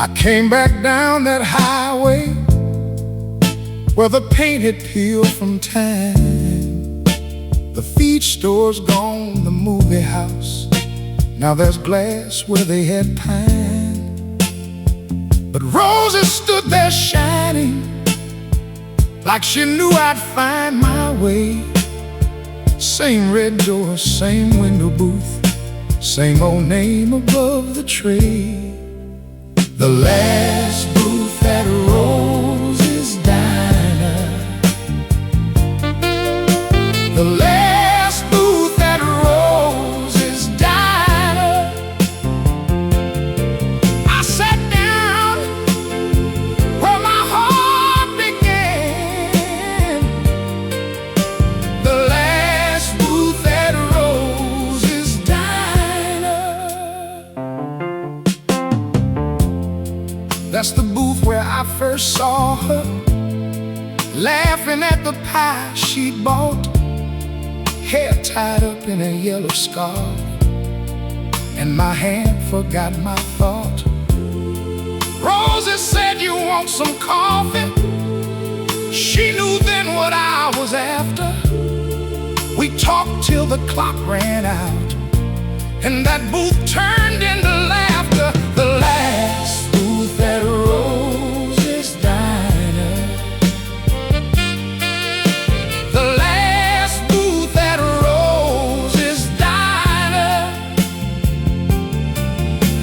I came back down that highway where the paint had peeled from time. The feed store's gone, the movie house, now there's glass where they had pine. But Rosie stood there shining, like she knew I'd find my way. Same red door, same window booth, same old name above the tray. The last booth at Rosie's Diner. The last booth at Rosie's Diner. I sat down where my heart began. The last booth at Rosie's Diner. That's the booth where I first saw her, laughing at the pie she'd bought, hair tied up in a yellow scarf, and my hand forgot my thought. Rosie said, "You want some coffee?" She knew then what I was after. We talked till the clock ran out, and that booth turned into laughter. The last booth at Rosie's Diner. The last booth at Rosie's Diner.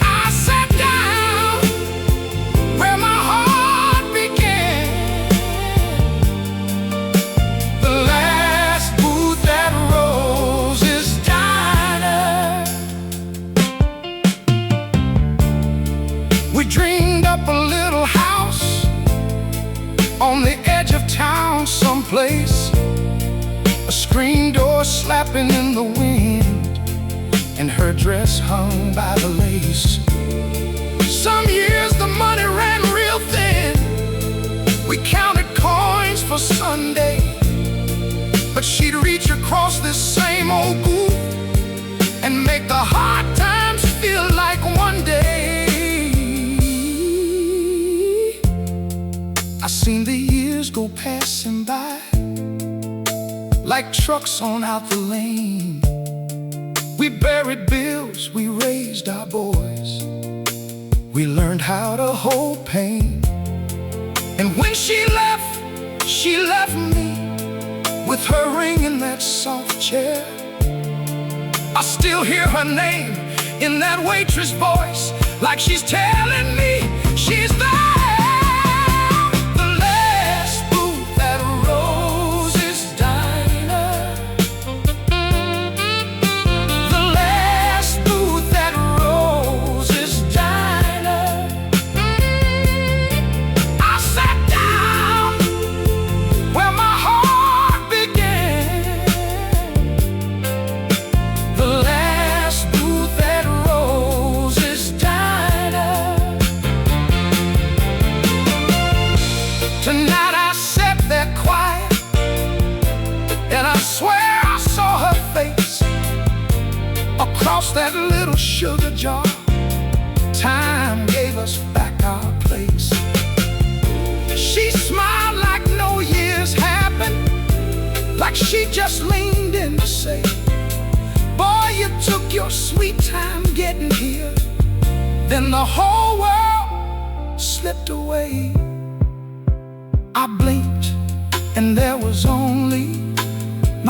I sat down where my heart began. The last booth at Rosie's Diner. We dreamed up a little house on the edge of town someplace, a screen door slapping in the wind, and her dress hung by the lace. Some years the money ran real thin. We counted coins for Sunday, but she'd reach across this same old booth and make the hard times feel like one day. I seen the years go passing by like trucks on out the lane. We buried bills, we raised our boys, we learned how to hold pain. And when she left me with her ring in that soft chair. I still hear her name in that waitress voice, like she's telling me she's there. The last booth at Rosie's Diner. The last booth at Rosie's Diner. I sat down where my heart began. The last booth at Rosie's Diner. Tonight I sat there quiet, and I swear I saw her face across that little sugar jar. Time gave us back our place. She smiled like no years happened, like she just leaned in to say, "Boy, you took your sweet time getting here." Then the whole world slipped away. I blinked, and there was only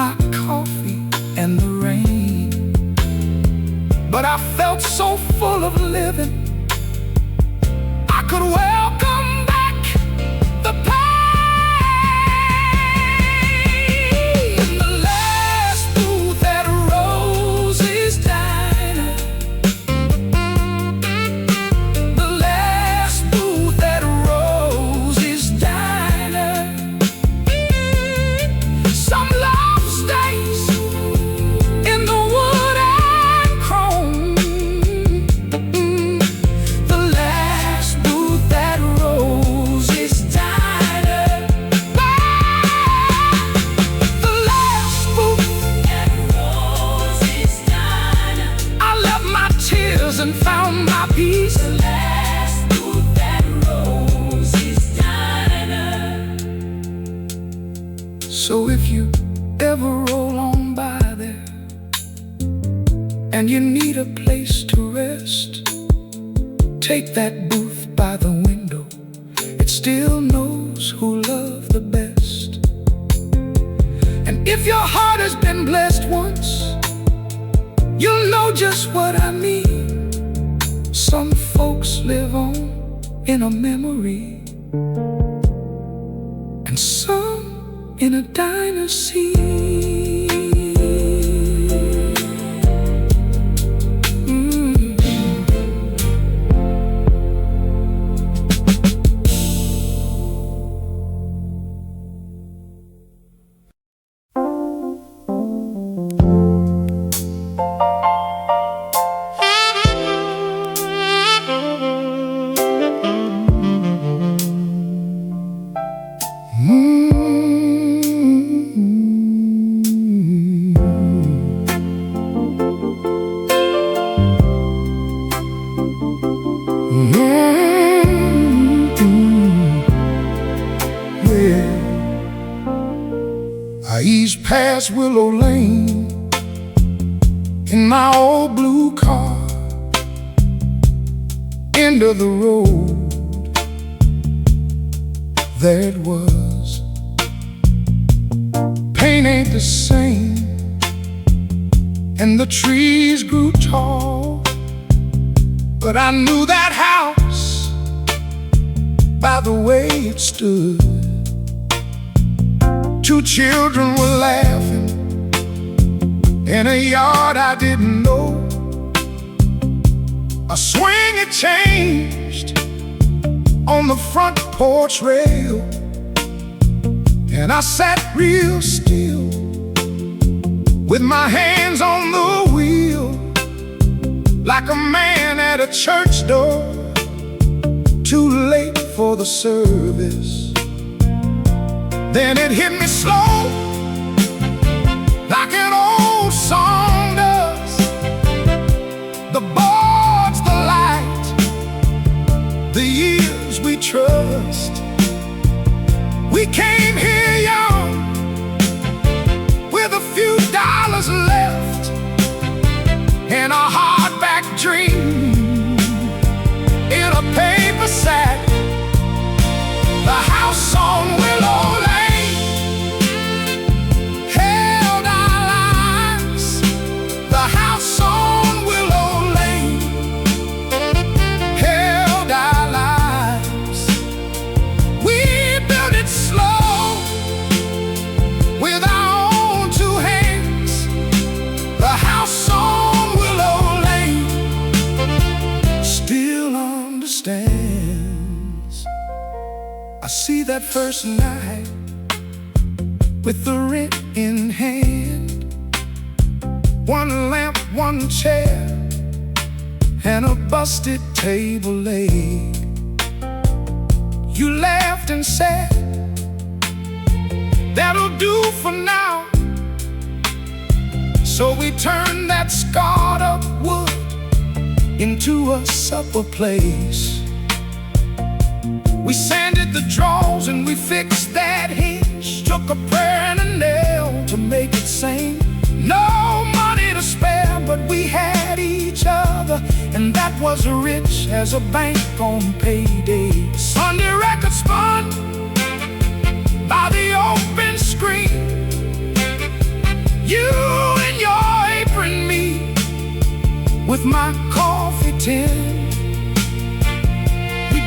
my coffee and the rain. But I felt so full of living, I could welcome back the pain. The last booth at Rosie's Diner. The last booth at Rosie's Diner. Some love stays in the wood and chrome. The last booth at Rosie's Diner. The last booth at Rosie's Diner. I left my tears and found my peace. The last booth at and you need a place to rest, take that booth by the window. It still knows who loved the best. And if your heart has been blessed once, you'll know just what I mean. Some folks live on in a memory, and some in a diner scene. I eased past Willow Lane in my old blue car. End of the road, there it was. Pain ain't the same, and the trees grew tall, but I knew that house by the way it stood. Two children were laughing in a yard I didn't know. A swing had changed on the front porch rail, and I sat real still with my hands on the wheel, like a man at a church door, too late for the service. Then it hit me slow, like an old song does. The board's the light, the years we trust. We came here young, with a few dollars left, and a hardback dream in a paper sack. The house on Willow Lane held our lives. The house on Willow Lane held our lives. We built it slow with our own two hands. The house on Willow Lane still understands. I see that first night with the rent in hand, one lamp, one chair, and a busted table leg. You laughed and said, that'll do for now. So we turned that scarred up wood into a supper place. We sanded the drawers and we fixed that hinge, took a prayer and a nail to make it sane. No money to spare, but we had each other, and that was rich as a bank on payday. Sunday record spun by the open screen, you in your apron, me with my coffee tin.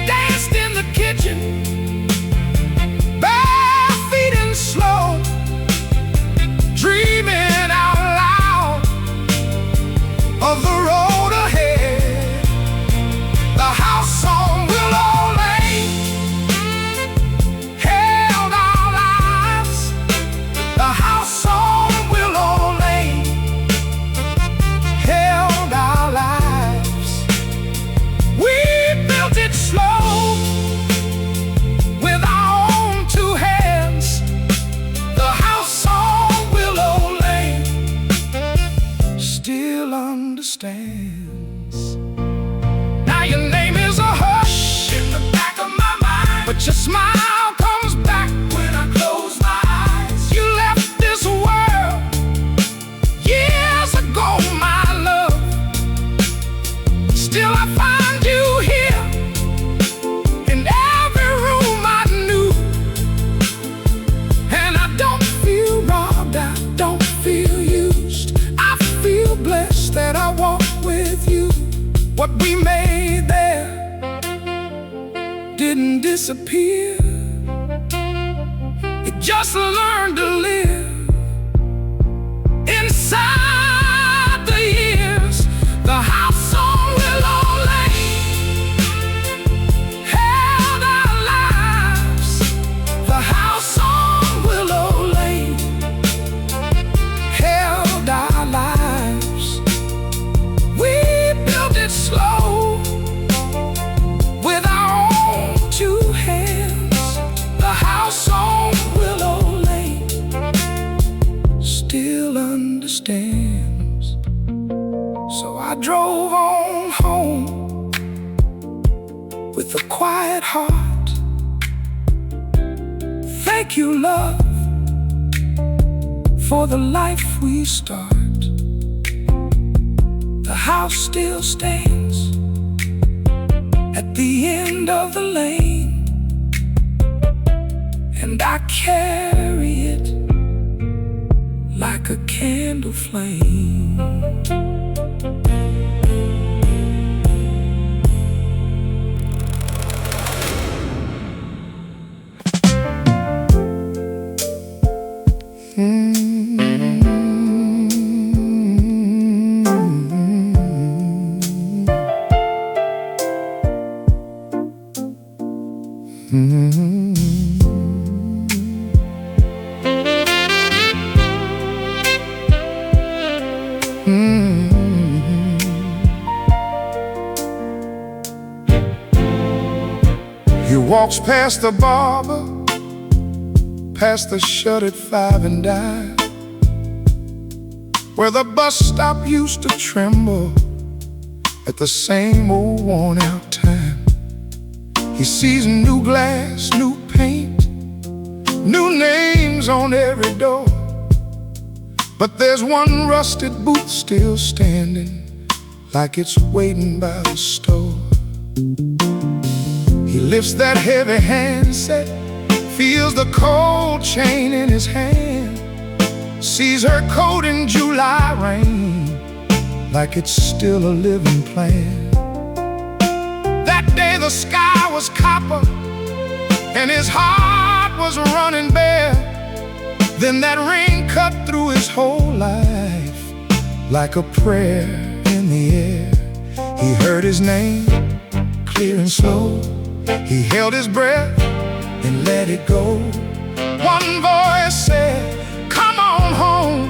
Danced in the kitchen, bare feet and slow, dreaming out loud of the road ahead. The house on Willow Lane held our lives. The house on Willow Lane held our lives. We built it slow with our own two hands. The house on Willow Lane still understands. Now your name is a hush in the back of my mind, but your smile comes back when I close my eyes. You left this world years ago, my love, Still I find you here in every room I knew. And I don't feel robbed, I don't feel used. I feel blessed that I walk with you. What we made there didn't disappear. It just learned to live inside the years. The house on Willow Lane held our lives. The house on Willow Lane held our lives. We built it slow with our own two hands. The house on Willow Lane still understands. So I drove on home with a quiet heart. Thank you, love, for the life we start. The house still stands at the end of the lane, and I carry it like a candle flame. He walks past the barber, past the shuttered 5 and dime, where the bus stop used to tremble at the same old worn out time. He sees new glass, new paint, new names on every door, but there's one rusted booth still standing, like it's waiting by the store. He lifts that heavy handset, feels the cold chain in his hand, sees her coat in July rain, like it's still a living plan. That day the sky was copper and his heart was running bare. Then that rain cut through his whole life like a prayer in the air. He heard his name clear and slow. He held his breath and let it go. One voice said, "Come on home,"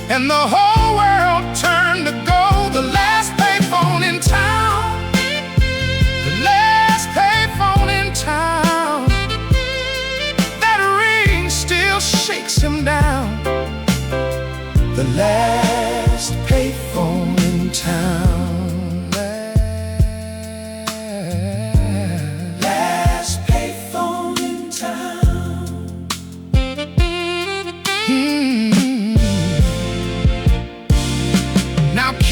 and the whole world turned to gold. The last payphone in town, the last payphone in town. That ring still shakes him down. The last payphone in town.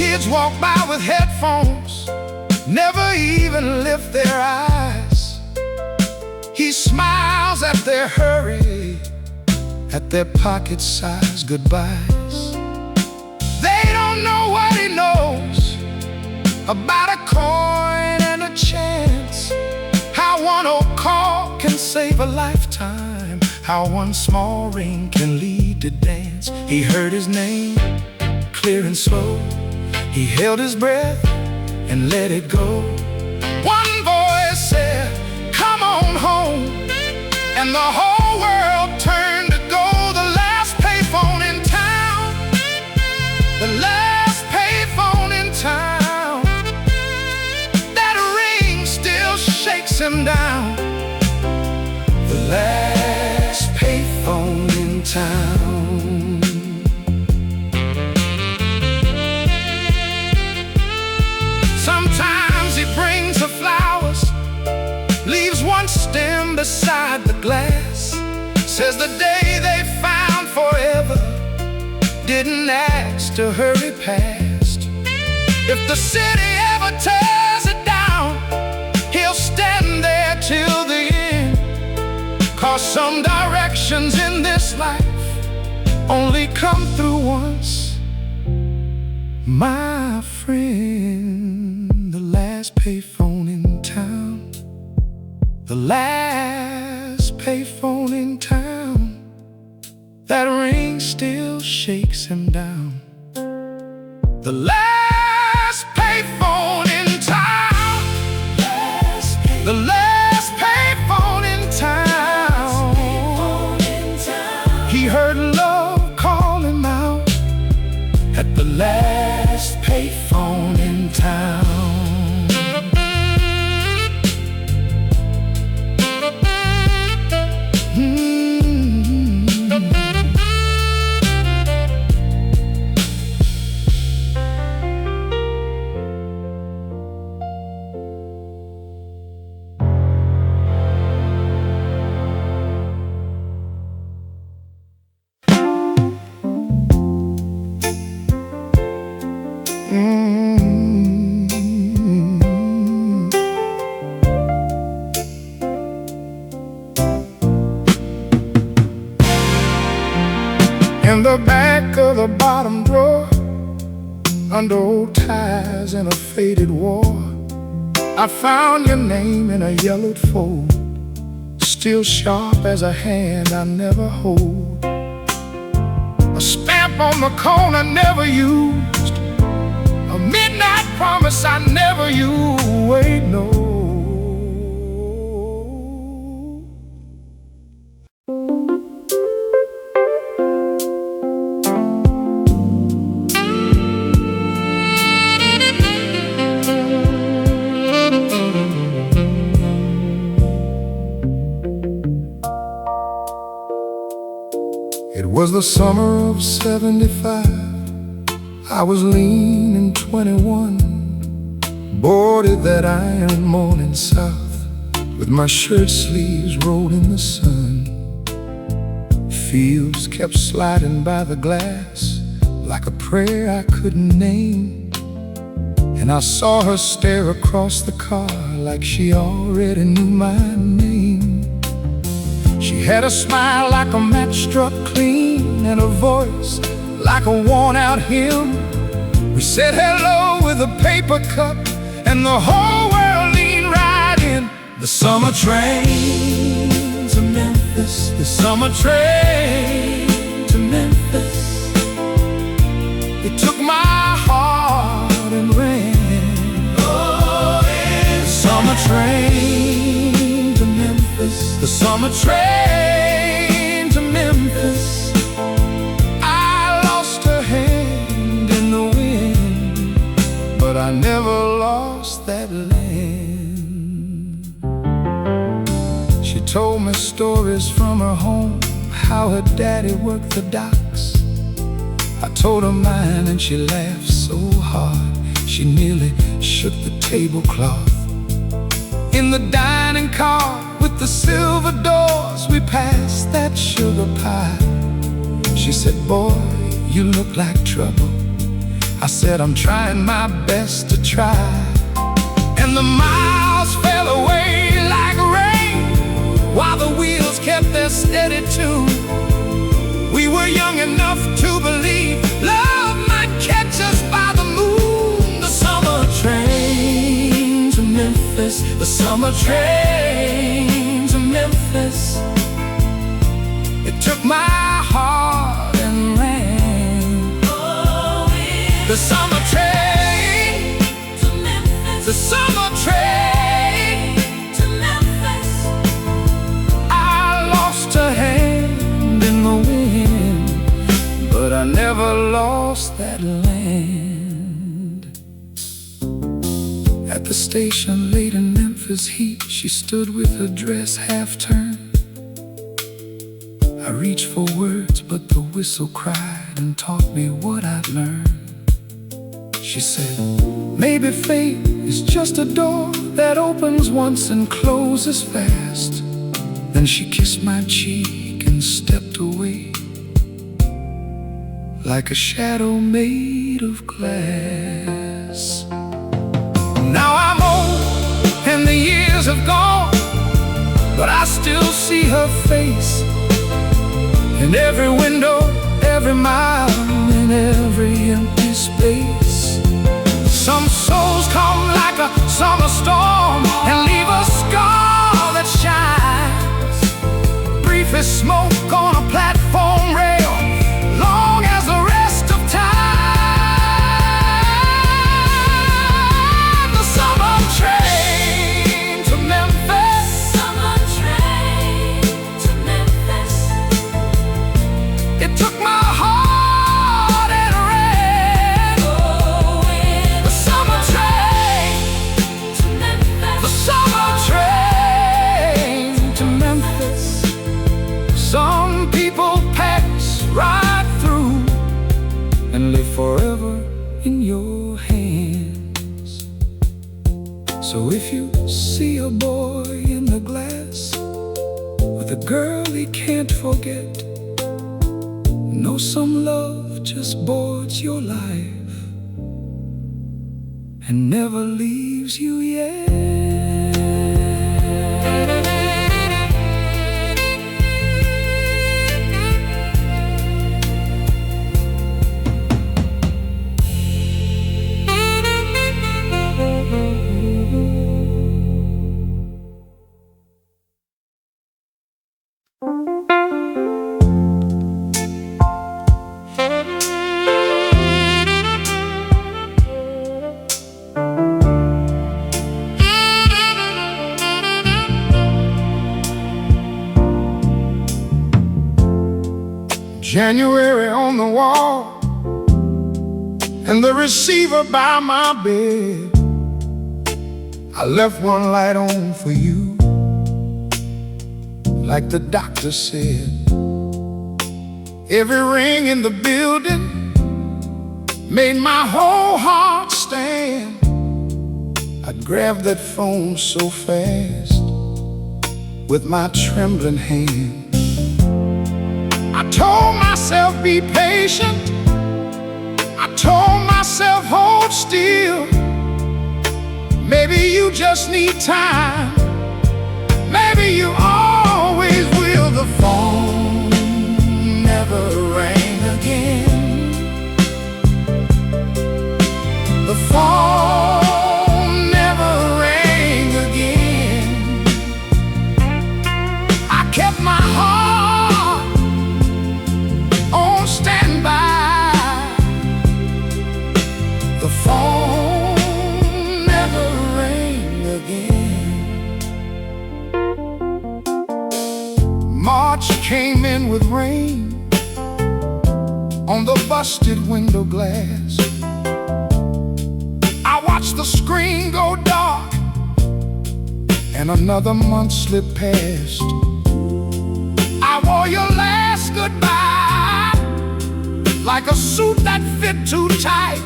Kids walk by with headphones, never even lift their eyes. He smiles at their hurry, at their pocket-sized goodbyes. They don't know what he knows about a coin and a chance, how one old call can save a lifetime, how one small ring can lead to dance. He heard his name clear and slow. He held his breath and let it go. One voice said, "Come on home," and the whole world turned to gold. The last payphone in town, the last payphone in town. That ring still shakes him down. The last payphone in town. Sometimes he brings her flowers, leaves one stem beside the glass, says the day they found forever didn't ask to hurry past. If the city ever tells only come through once, my friend. The last payphone in town, the last payphone in town. That ring still shakes him down. The last payphone in town, the last payphone in town. He heard love call him out at the last payphone in town. In the back of the bottom drawer, under old ties and a faded war, I found your name in a yellowed fold, still sharp as a hand I never hold. A stamp on the corner never used, a midnight promise I never used. Wait, no. It was the summer of '75. I was lean and 21, boarded that iron morning south, with my shirt sleeves rolled in the sun. Fields kept sliding by the glass like a prayer I couldn't name, and I saw her stare across the car like she already knew my name. She had a smile like a match struck clean, and a voice like a worn-out hymn. We said hello with a paper cup, and the whole world leaned right in. The summer train to Memphis, the summer train to Memphis. It took my heart and ran. Oh, yeah. The summer train to Memphis, the summer train to Memphis. I lost her hand in the wind, but I never lost that land. She told me stories from her home, how her daddy worked the docks. I told her mine and she laughed so hard she nearly shook the tablecloth. In the dining car with the silver doors, we passed that sugar pie. She said, boy, you look like trouble. I said, I'm trying my best to try. And the miles fell away like rain, while the wheels kept their steady tune. We were young enough to believe love might catch us by the moon. The summer train to Memphis, the summer train to Memphis. It took my heart and ran. Oh, yeah. The summer train to Memphis, the summer train to Memphis. I lost a hand in the wind, but I never lost that land. At the station late in Memphis heat, she stood with her dress half turned. I reached for words, but the whistle cried and taught me what I'd learned. She said, maybe fate is just a door that opens once and closes fast. Then she kissed my cheek and stepped away like a shadow made of glass. Now I'm old and the years have gone, but I still see her face in every window, every every mile and every empty space. Some souls come like a summer storm and leave a scar that shines. Brief as smoke on a platform rail, long as the rest of time. The summer train to Memphis. Summer train to Memphis. It took my heart and ran. The summer train to Memphis. The summer train to Memphis. Some people pass right through and live forever in your hands. So if you see a boy in the glass with a girl he can't forget, know some love just boards your life and never leaves you yet. January on the wall and the receiver by my bed. I left one light on for you, like the doctor said. Every ring in the building made my whole heart stand. I'd grab that phone so fast with my trembling hand. I told myself, be patient. I told myself, hold still. Maybe you just need time. Maybe you always will. The phone never rang again. The phone never rang again. I kept my heart on standby. The phone never rang again. March came in with rain on the busted window glass. I watched the screen go dark and another month slipped past. I wore your last goodbye like a suit that fit too tight.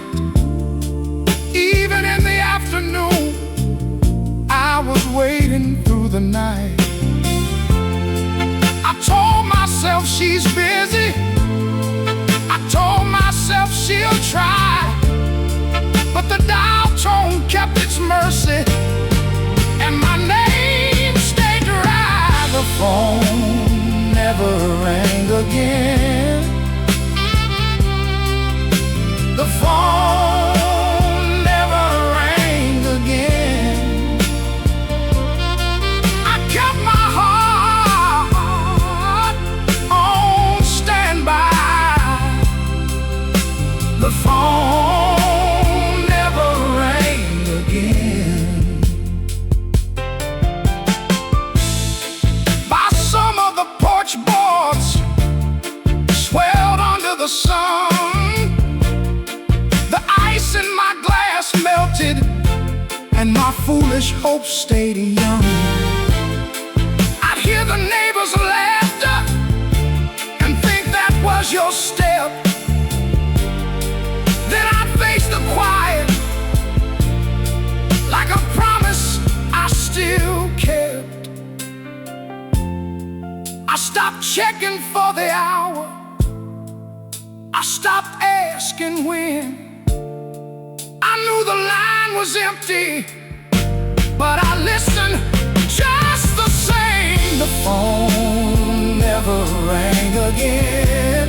Even in the afternoon, I was waiting through the night. I told myself she's busy. I told myself she'll try, but the dial tone kept its mercy and my name stayed dry. The phone never rang again. The phone never rang again. I kept my heart on standby. The phone never rang again. By some of the porch boards swelled under the sun. The ice in my glass melted and my foolish hopes stayed young. I'd hear the neighbors' laughter and think that was your step. Then I'd face the quiet like a promise I still kept. I stopped checking for the hour. I stopped asking when. I knew the line was empty, but I listened just the same. The phone never rang again.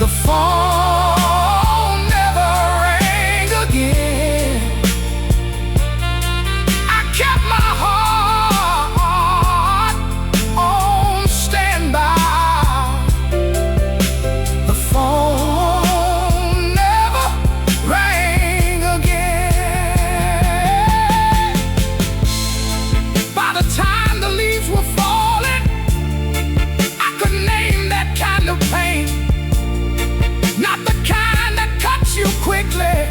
The phone never rang again. I kept my heart on standby. The phone never rang again. By the time the leaves were falling, I could name that kind of pain. Not the kind that cuts you quickly,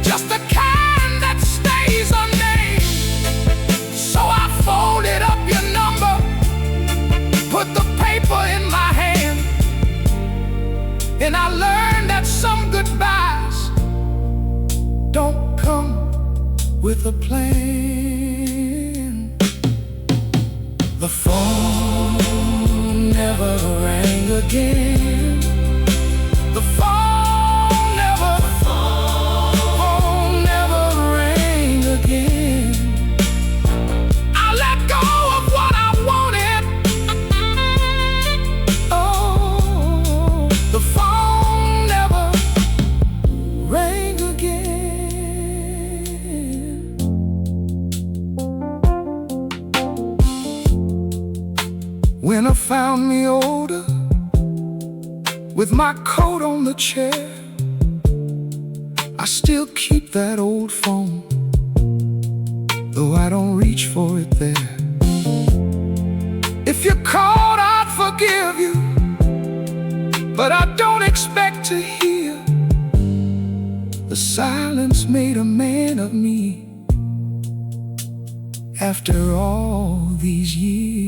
just the kind that stays unnamed. So I folded up your number, put the paper in my hand, and I learned that some goodbyes don't come with a plan. The phone never rang again. The phone never rang again. I let go of what I wanted. Oh, the phone never rang again. Winter found me older, with my coat on the chair. I still keep that old phone, though I don't reach for it there. If you're caught, I'd forgive you, but I don't expect to hear the silence made a man of me after all these years.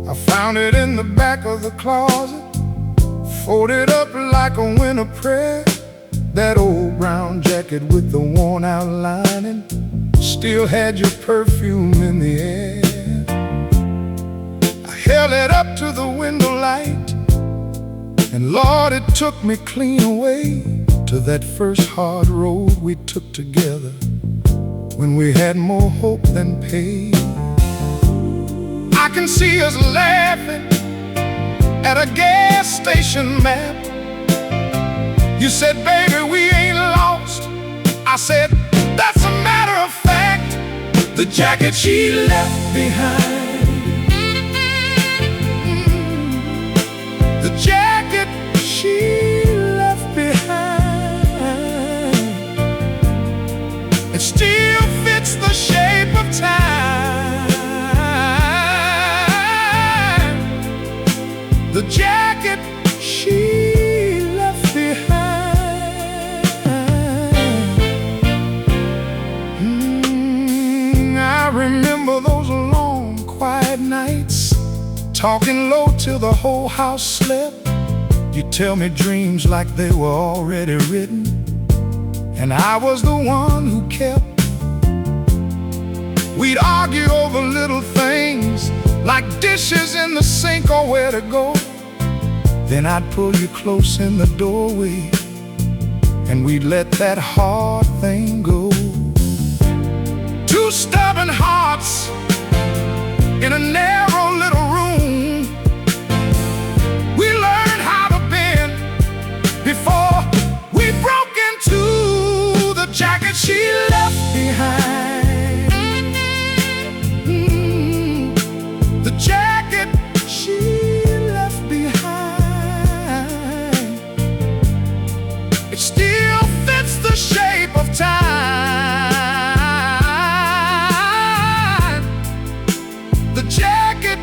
I found it in the back of the closet, folded up like a winter prayer. That old brown jacket with the worn out lining still had your perfume in the air. I held it up to the window light, and Lord, it took me clean away to that first hard road we took together, when we had more hope than pain. I can see us laughing at a gas station map. You said, baby, we ain't lost. I said, that's a matter of fact. The jacket she left behind, the jacket she left behind, it still fits the shape of time. The jacket she left behind. I remember those long, quiet nights, talking low till the whole house slept. You tell me dreams like they were already written, and I was the one who kept. We'd argue over little things, like dishes in the sink or where to go. Then I'd pull you close in the doorway, and we'd let that hard thing go. Two stubborn hearts in a narrow little room. We learned how to bend before we broke into the jacket she left behind. The jacket she left behind, it still fits the shape of time. The jacket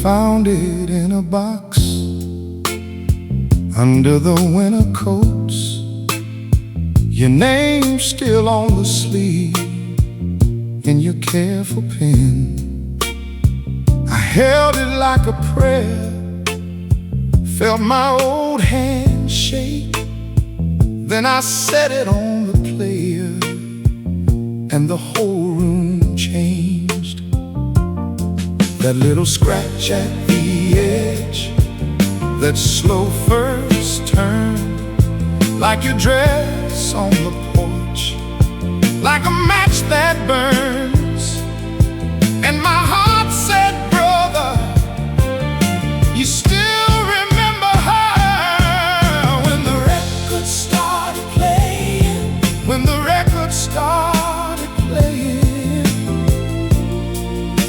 found it in a box under the winter coats. Your name's still on the sleeve in your careful pen. I held it like a prayer, felt my old hand shake. Then I set it on the player, and the whole room changed. That little scratch at the edge, that slow first turn, like your dress on the porch, like a match that burns. And my heart said, brother, you still remember her. When the record started playing, when the record started playing,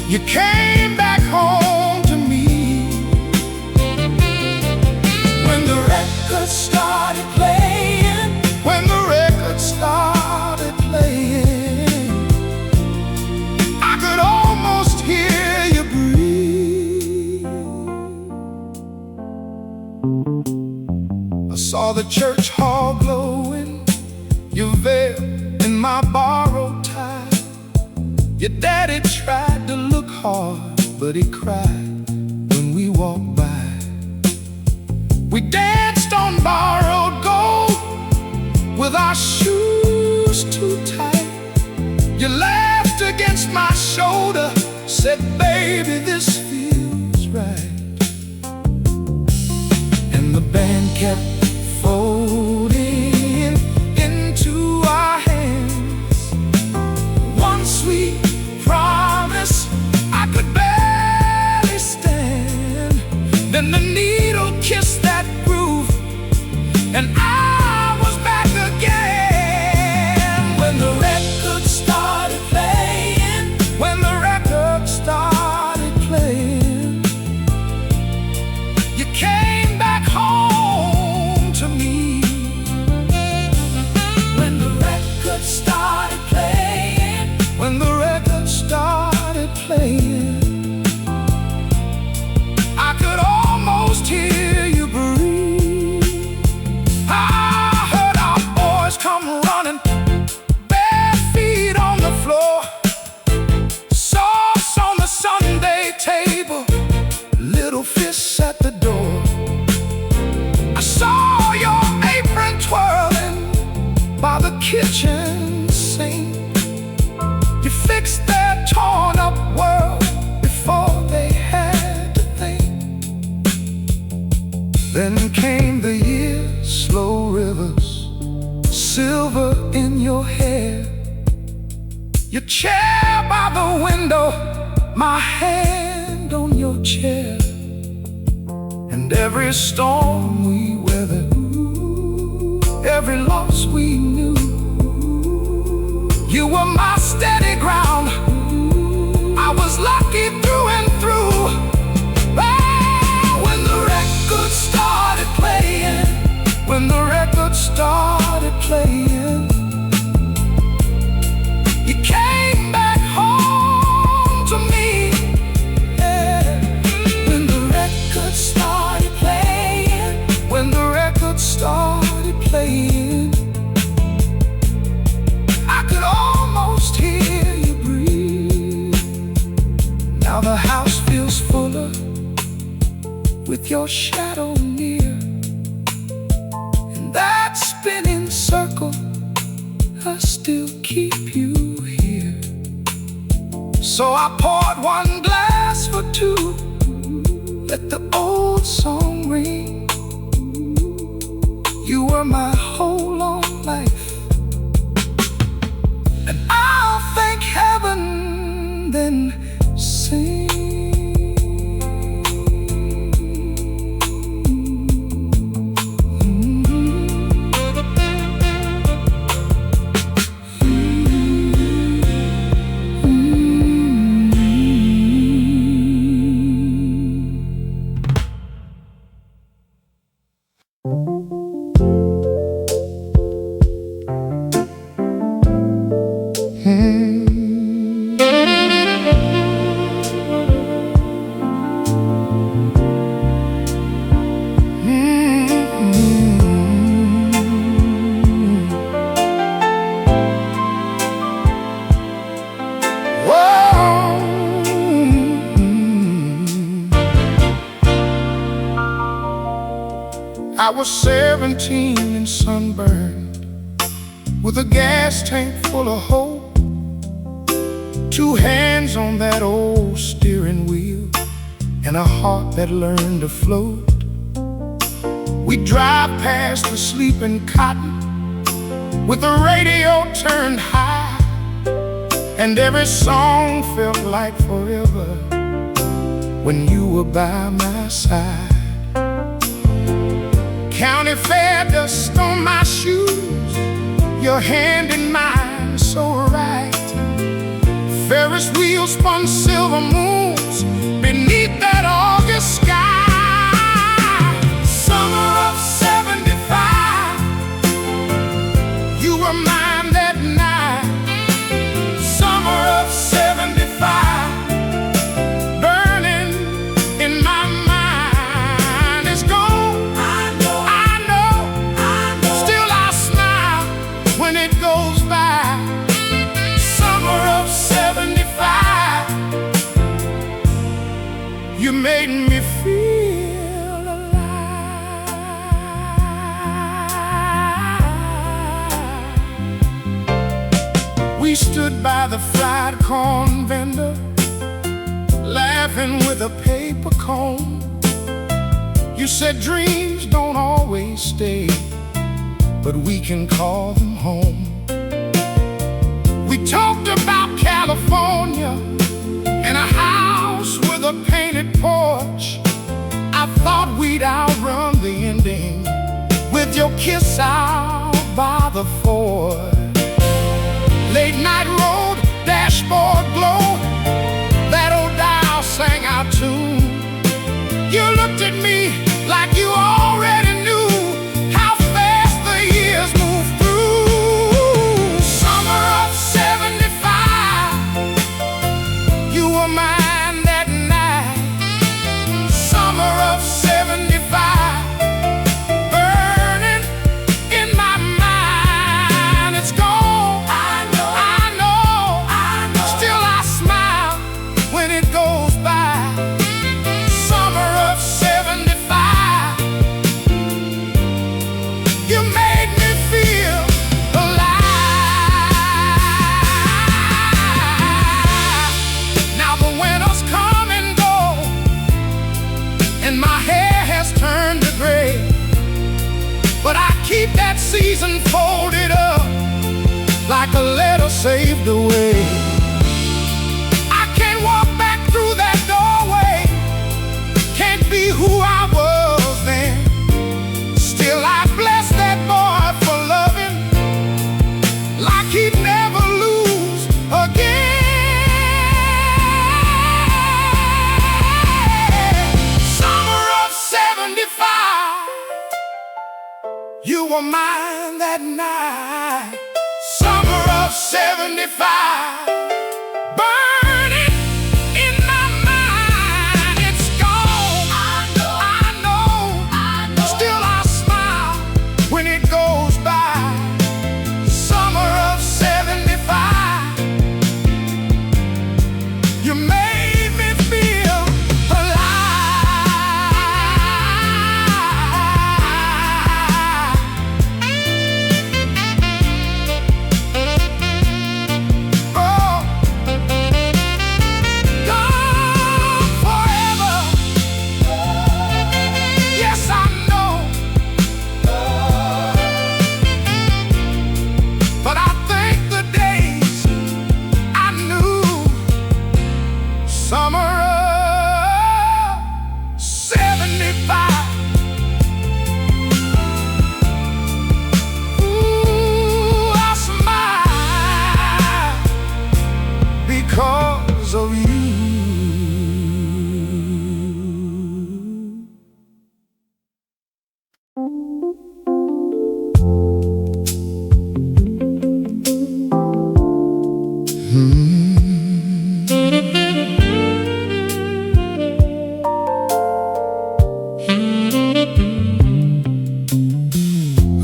you came back home to me. When the record started playing, when the record started playing, I could almost hear you breathe. I saw the church hall glowing, your veil in my borrowed tie. Your daddy tried to look hard, but he cried when we walked by. We danced on borrowed gold with our shoes too tight. You laughed against my shoulder, said, baby, this feels right. And the band kept folding into our hands. One sweet promise I could barely stand. Then the needle kissed that groove, and I was back again. When the record started playing, when the record started playing, you came back home to me. When the record started playing, when the record started playing, I could almost hear you breathe. I heard our boys come running, bare feet on the floor, sauce on the Sunday table, little fists at the door. I saw your apron twirling by the kitchen sink. You fixed their torn up world before they had to think. Then came the years, slow rivers, silver in your hair. Your chair by the window, my hand on your chair. And every storm we weathered, every loss we knew, you were my steady ground. I was lucky through and through. Oh, when the record started playing, when the record started playing, you came back home to me. Yeah. When the record started playing, when the record started playing, I could almost hear you breathe. Now the house feels fuller with your shadow near, and that spinning circle, I still keep you here. So I poured one glass for two, let the old song ring. You were my whole long life, and I'll thank heaven, then sing. I was 17 and sunburned, with a gas tank full of hope, 2 hands on that old steering wheel, and a heart that learned to float. We'd drive past the sleeping cotton with the radio turned high, and every song felt like forever when you were by my side. County fair dust on my shoes, your hand in mine so right. Ferris wheels spun silver moons beneath that August sky. Summer of '75, you were mine that night. Summer of '75, burning in my mind. It's gone, I know, still I smile when it goes by. Summer of '75, you made me feel alive. We stood by the fried corn vendor, laughing with a paper cone. You said dreams don't always stay, but we can call them home. We talked about California and a house with a painted porch. I thought we'd outrun the ending with your kiss out by the Ford. Late night road, dashboard glow, that old dial sang our tune. You looked at me like you already knew how fast the years move through. Summer of '75, you were mine that night. Summer of '75, burning in my mind. It's gone, I know, still I smile when it goes by. Summer of '75, you made me feel alive. Now the winters come and go, and my hair has turned to gray, but I keep that season folded up like a letter saved away. I can't walk back through that doorway, can't be who I was then. Still I bless that boy for loving like he'd never lose again. Summer of '75, you were mine that night. Summer of '75, burning in my mind. It's gone, I know, still I smile when it goes by. Summer of '75, you made me feel alive. Gone forever, yes I know, but I think the days I knew. Summer of '75, ooh, I smile because of you.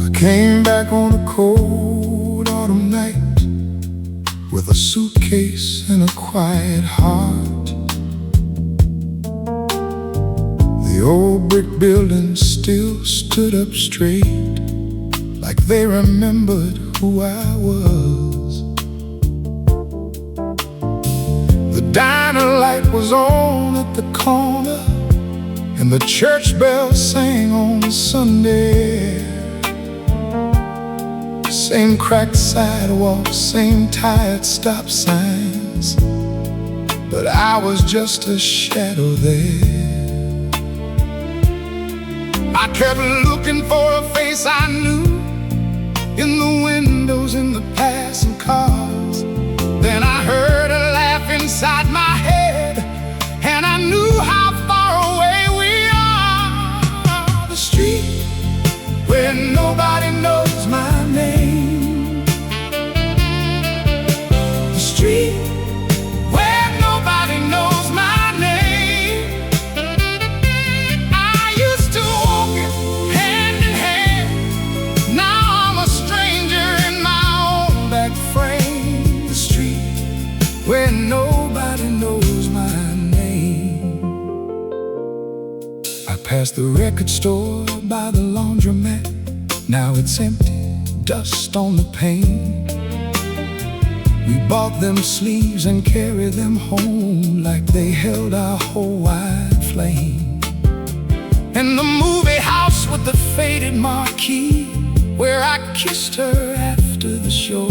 I came back on a cold autumn night with a suitcase and a quiet heart. The old brick buildings still stood up straight, like they remembered who I was. The diner light was on at the corner, and the church bell sang on Sunday. Same cracked sidewalks, same tired stop signs, but I was just a shadow there. I kept looking for a face I knew in the windows, in the passing cars. Then I heard a laugh inside my head, and I knew how far away we are. The street where nobody knows my name. The street where nobody knows my name. I used to walk it hand in hand. Now I'm a stranger in my own back frame. The street where nobody knows my name. I passed the record store by the laundromat. Now it's empty, dust on the pane. We bought them sleeves and carried them home like they held our whole wide flame. And the movie house with the faded marquee, where I kissed her after the show,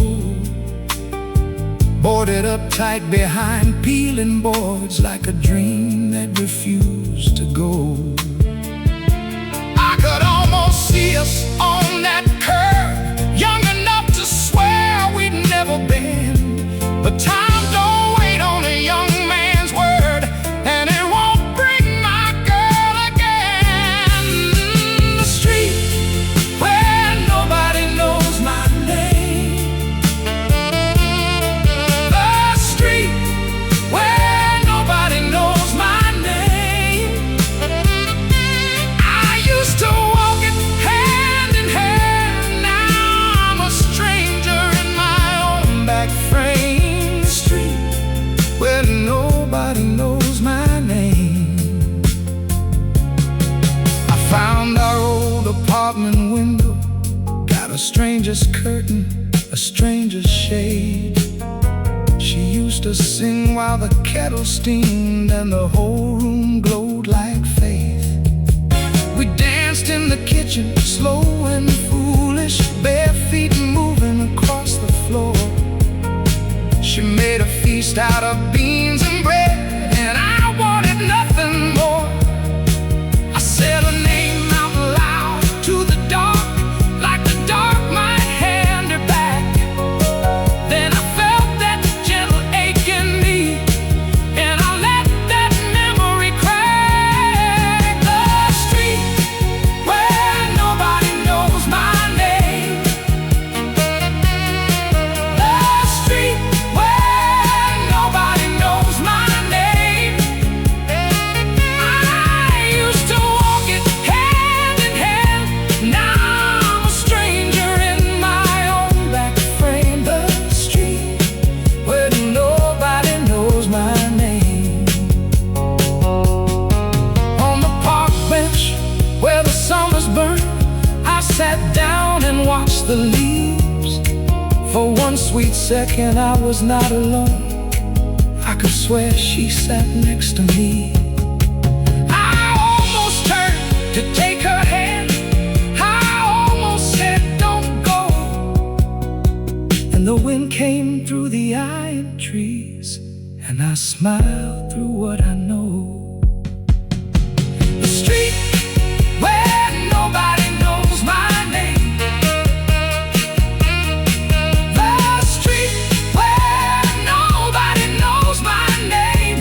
boarded up tight behind peeling boards, like a dream that refused to go. I could almost see us on that curve, young enough to swear we'd never been. But time don't wait on a young man's word, and it won't bring my girl again. The street where nobody knows my name. The street where nobody knows my name. I used to walk it hand in hand. Now I'm a stranger in my own back frame. Where nobody knows my name. I found our old apartment window, got a stranger's curtain, a stranger's shade. She used to sing while the kettle steamed and the whole room glowed like faith. We danced in the kitchen, slow and foolish, bare feet moving across the floor. She made a feast out of beans and bread, and I wanted nothing more. I said her name out loud to the dark, like the dark might hand her back. Then I felt that gentle ache in me, and I let that memory crack. The street where nobody knows my name. The street sat down and watched the leaves. For one sweet second I was not alone. I could swear she sat next to me. I almost turned to take her hand. I almost said don't go. And the wind came through the iron trees, and I smiled through what I know. The street where nobody knows my name. The street where nobody knows my name.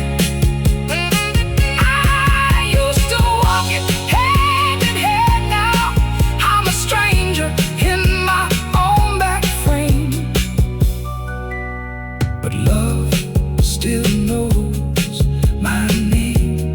I used to walk it hand in hand. Now I'm a stranger in my own back frame. But love still knows my name.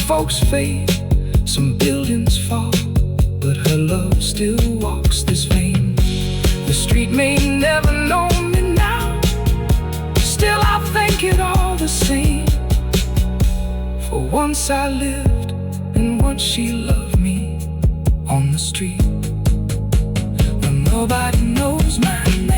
folks fade, some buildings fall, but her love still walks this vein. The street may never know me now, still I think it all the same. For once I lived, and once she loved me on the street, but nobody knows my name.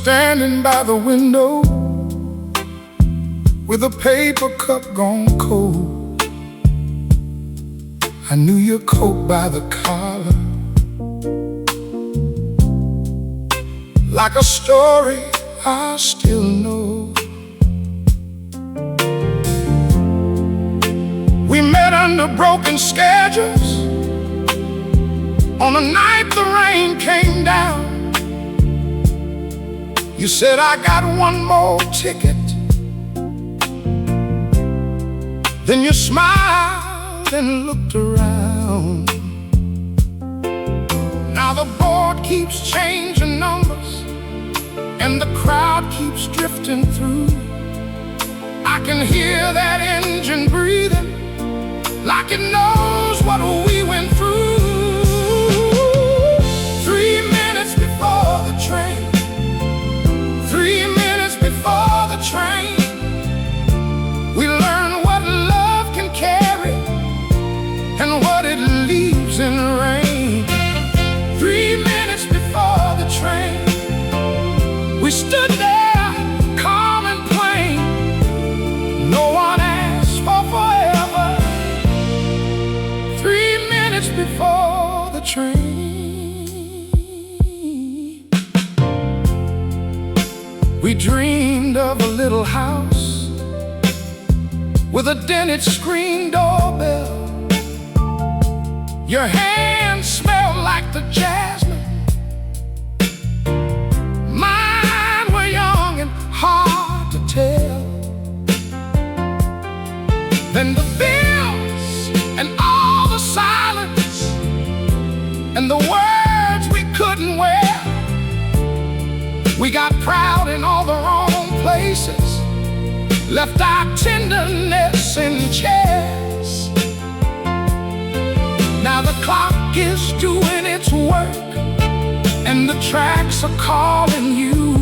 Standing by the window with a paper cup gone cold. I knew your coat by the collar, like a story I still know. We met under broken schedules on a night the rain came down. You said, I got one more ticket. Then you smiled and looked around. Now the board keeps changing numbers, and the crowd keeps drifting through. I can hear that engine breathing, like it knows what we went through. 3 minutes before the train, 3 minutes before the train, we learn what love can carry and what it leaves in rain. 3 minutes before the train, we stood there calm and plain. No one asked for forever. 3 minutes before the train. We dreamed of a little house with a dented screen doorbell. Your hands smelled like the jasmine, mine were young and hard to tell. Then the bills and all the silence and the words we couldn't wear. We got proud in all the wrong places, left our tenderness in chairs. Now the clock is doing its work, and the tracks are calling you.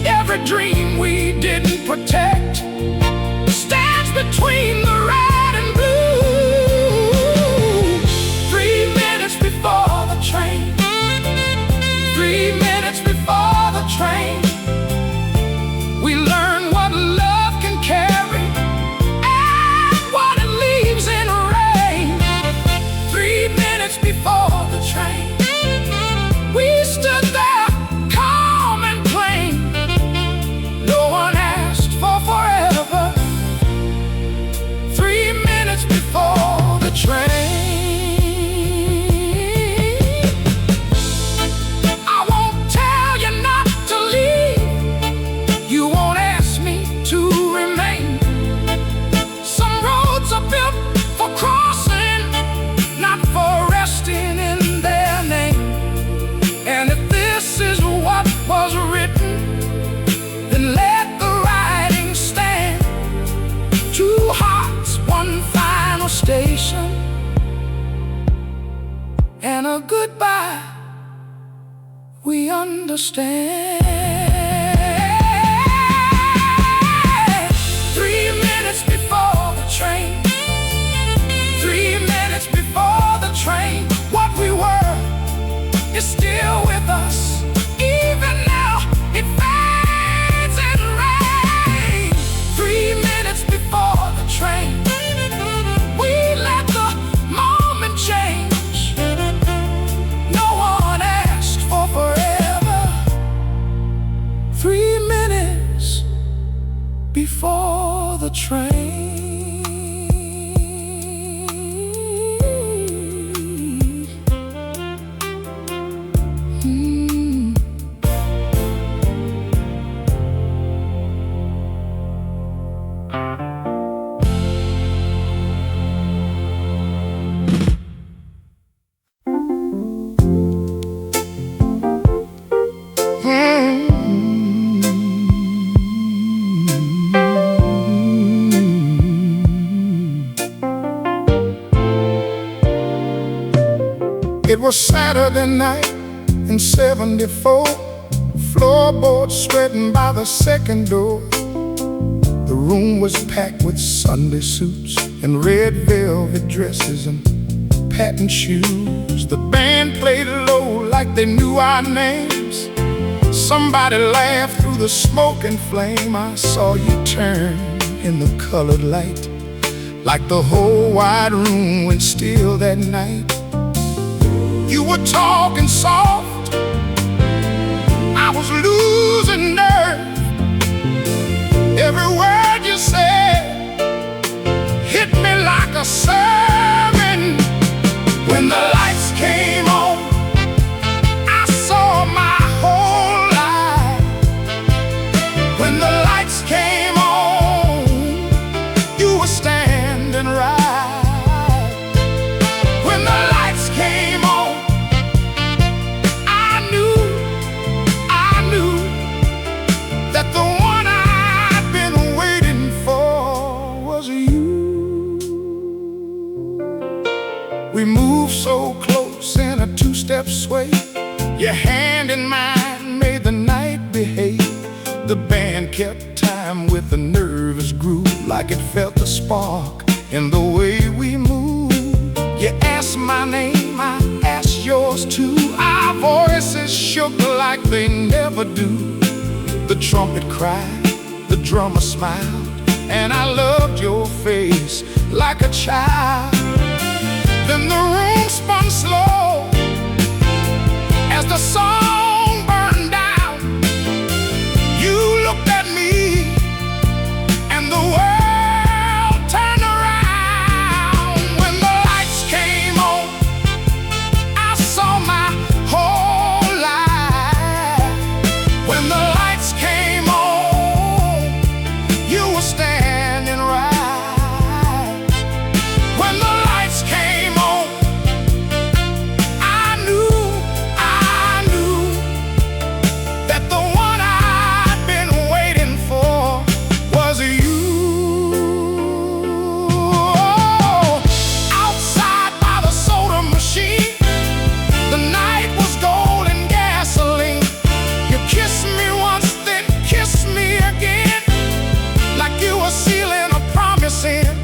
Every dream we didn't protect stands between the red and blue. 3 minutes before the train, 3 minutes before the train, we learn what love can carry and what it leaves in rain. 3 minutes before the train, we stood there calm and plain. No one asked for forever. 3 minutes before the train. Station and a goodbye we understand. 3 minutes before the train, 3 minutes before the train, what we were is still with us. Even now it fades and rains. 3 minutes before the train, change. No one asked for forever. It was Saturday night in '74. Floorboards sweating by the second door. The room was packed with Sunday suits and red velvet dresses and patent shoes. The band played low like they knew our names. Somebody laughed through the smoke and flame. I saw you turn in the colored light, like the whole wide room went still that night. You were talking soft, I was losing nerve. Every word you said hit me like a sermon. When the lights came on, I saw my whole life. When the lights came on, you were standing right. When the lights came on, I knew that the one I'd been waiting for was you. We moved so close in a two-step sway. Your hand in mine made the night behave. The band kept time with a nervous groove, like it felt the spark in the way we moved. You asked my name, I asked yours too. Our voices shook like they never do. The trumpet cried, the drummer smiled, and I loved your face like a child. Then the room spun slow as the song burned down. You looked at me and the world turned around. When the lights came on, I saw my whole life. When the lights came on, you were standing right. When the lights came on, I knew that the one I'd been waiting for was you. Outside by the soda machine, the night was gold and gasoline. You kissed me once, then kissed me again, like you were sealing a promise in.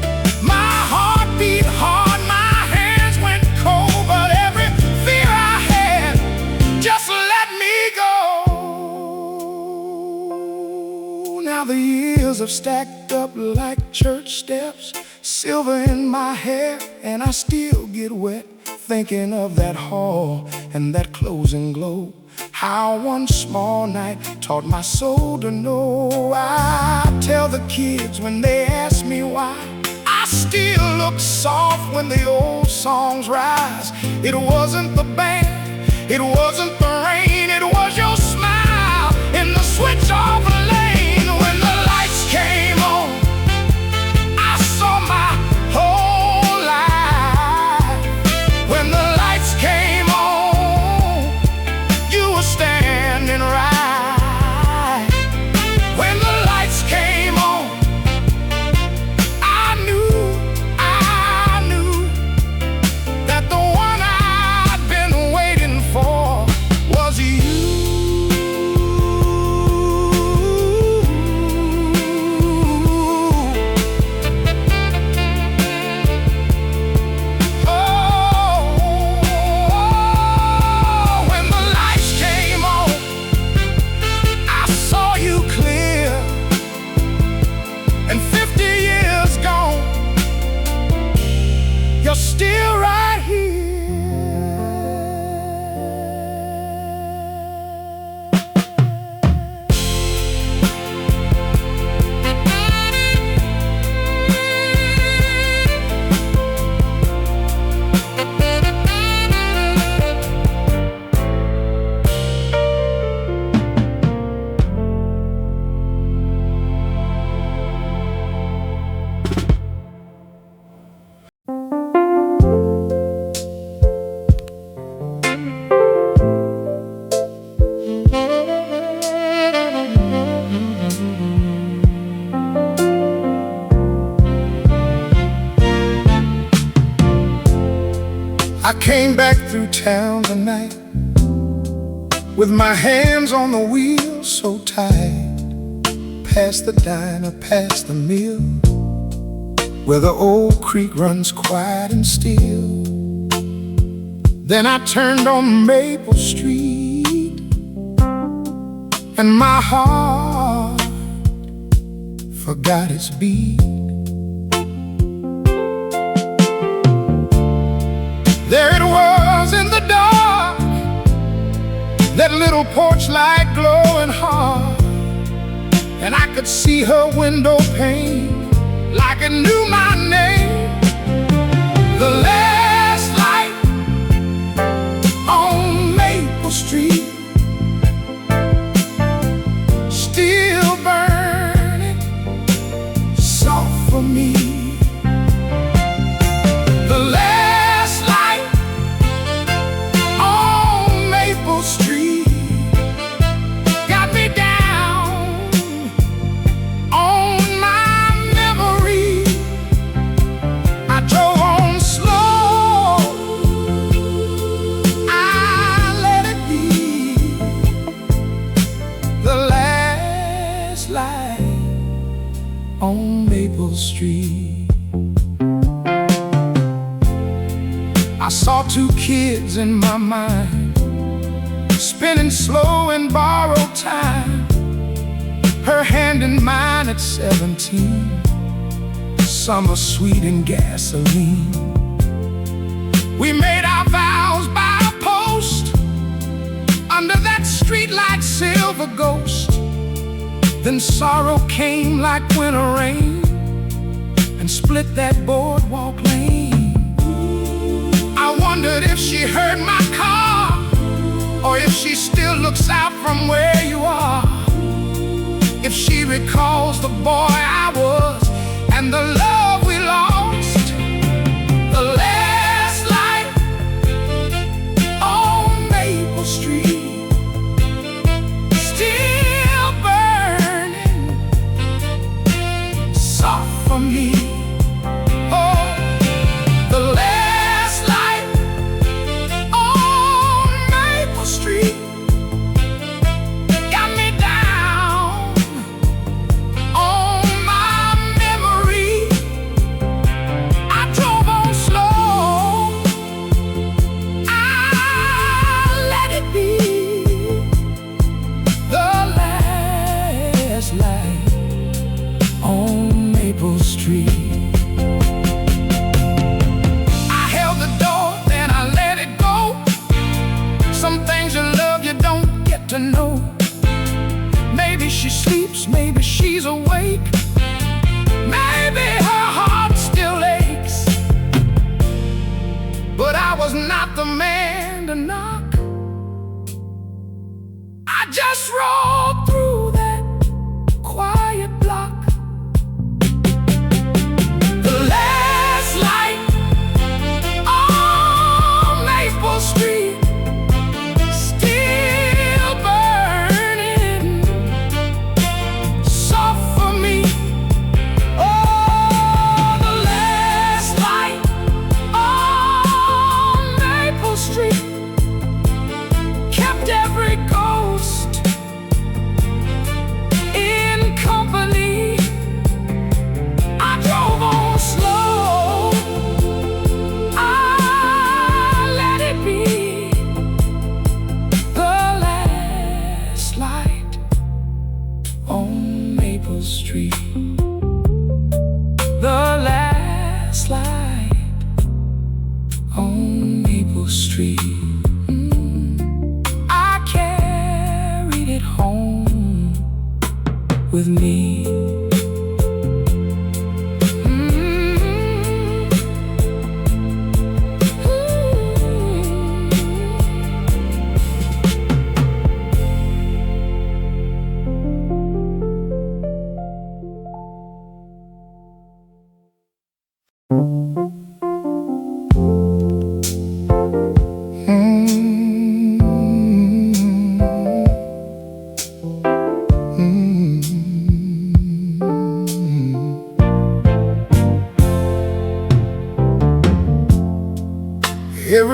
My heart beat hard, my hands went cold, but every fear I had just let me go. Now the years have stacked up like church steps, silver in my hair, and I still get wet thinking of that hall and that closing glow. How one small night taught my soul to know. I tell the kids when they ask me why I still look soft when the old songs rise. It wasn't the band, it wasn't the rain, it was your smile in the switch off lane. When the lights came on, I saw my whole life. When the lights came on, you were standing right. When the lights came on, I knew that the one I'd been waiting for was came back through town tonight with my hands on the wheel so tight, past the diner, past the mill, where the old creek runs quiet and still. Then I turned on Maple Street, and my heart forgot its beat. There it was in the dark, that little porch light glowing hard, and I could see her window pane like it knew my name. The last light on Maple Street, still burning soft for me. The last light on Maple Street got me down on my memory. I drove on slow, I let it be. The last light on Maple Street. I saw two kids in my mind, spinning slow in borrowed time, her hand in mine at 17, summer sweet and gasoline. We made our vows by a post under that streetlight silver ghost. Then sorrow came like winter rain and split that boardwalk lane. I wondered if she heard my car, or if she still looks out from where you are, if she recalls the boy I was and the love we lost. The last light on Maple Street, still burning soft for me. Oh, the last light on Maple Street got me down on my memory. I drove on slow, I let it be. The last light on Maple Street. I held the door, then I let it go. Some things you love you don't get to know. Maybe she sleeps, maybe she's awake, maybe her heart still aches. But I was not the man to knock. I just rolled through that quiet block. The last light on Maple Street, still burning soft for me. Oh, the last light on Maple Street kept every ghost in company. I drove on slow, I let it be. The last light on Maple Street. The last light on Maple Street. I carried it home with me.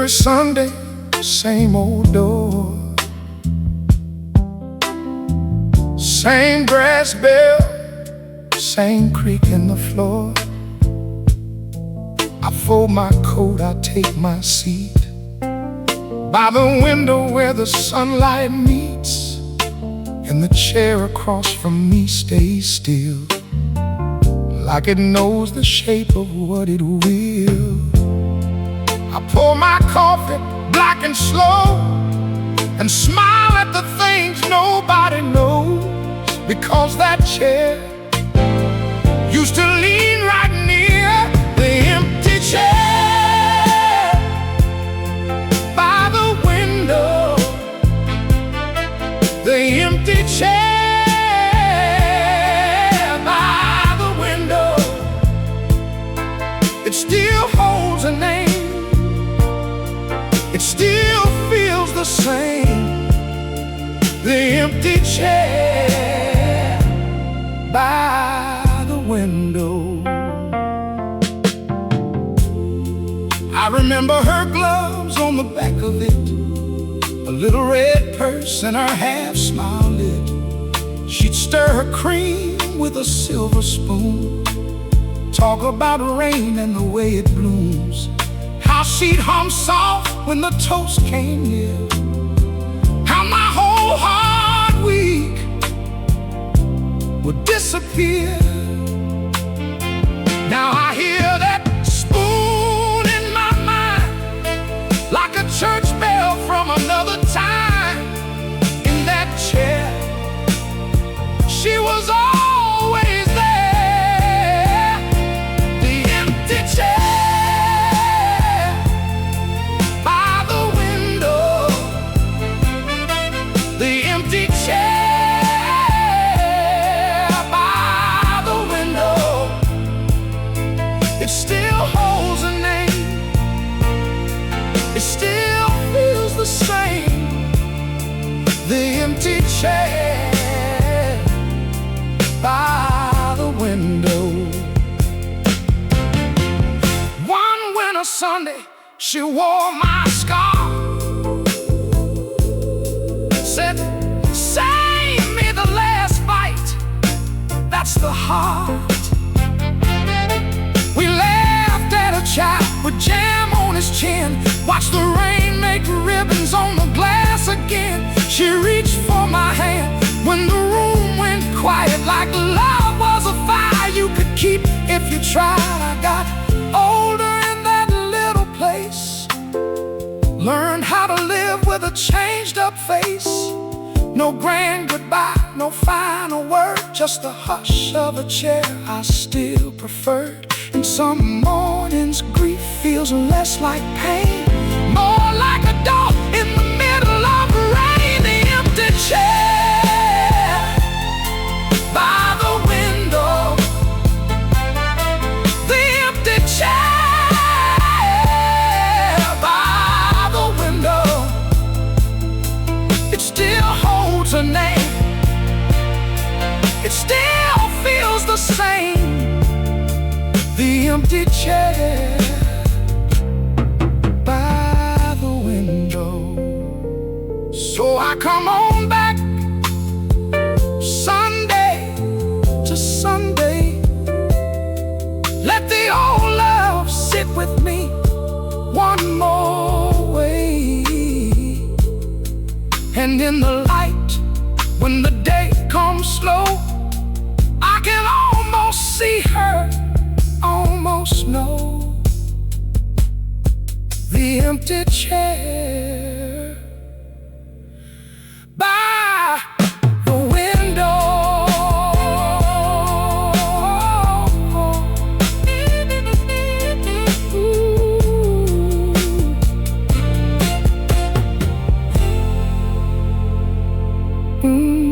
Every Sunday, same old door, same brass bell, same creak in the floor. I fold my coat, I take my seat by the window where the sunlight meets, and the chair across from me stays still, like it knows the shape of what it will. I pour my coffee black and slow and smile at the things nobody knows, because that chair used to lean right near the empty chair by the window. The empty chair by the window, it still holds a name. It still feels the same. The empty chair by the window. I remember her gloves on the back of it, a little red purse and her half-smile lid. She'd stir her cream with a silver spoon, talk about rain and the way it blooms, how she'd hum soft when the toast came near, how my whole hard week would disappear. Now I hear that spoon in my mind, like a church bell from another time. In that chair, she was always there. The empty chair by the window. The empty chair by the window. It still holds a name. It still feels the same. The empty chair by the window. One winter Sunday, she wore my scarf, said, "Save me the last fight." That's the heart. We laughed at a child with jam on his chin, watched the rain make ribbons on the glass again. She reached for my hand when the room went quiet, like love was a fire you could keep if you tried. I got older in that little place, learned how to live with a changed up face. No grand goodbye, no final word, just the hush of a chair I still preferred. And some mornings grief feels less like pain, more like a dog in the middle of rain. The empty chair by the window. The empty chair by the window. It still holds a name. It still feels the same. The empty chair by the window. So I come on back Sunday to Sunday. Let the old love sit with me one more way. And in the light, when the day comes slow, I can almost see her, almost know. The empty chair by the window. Ooh.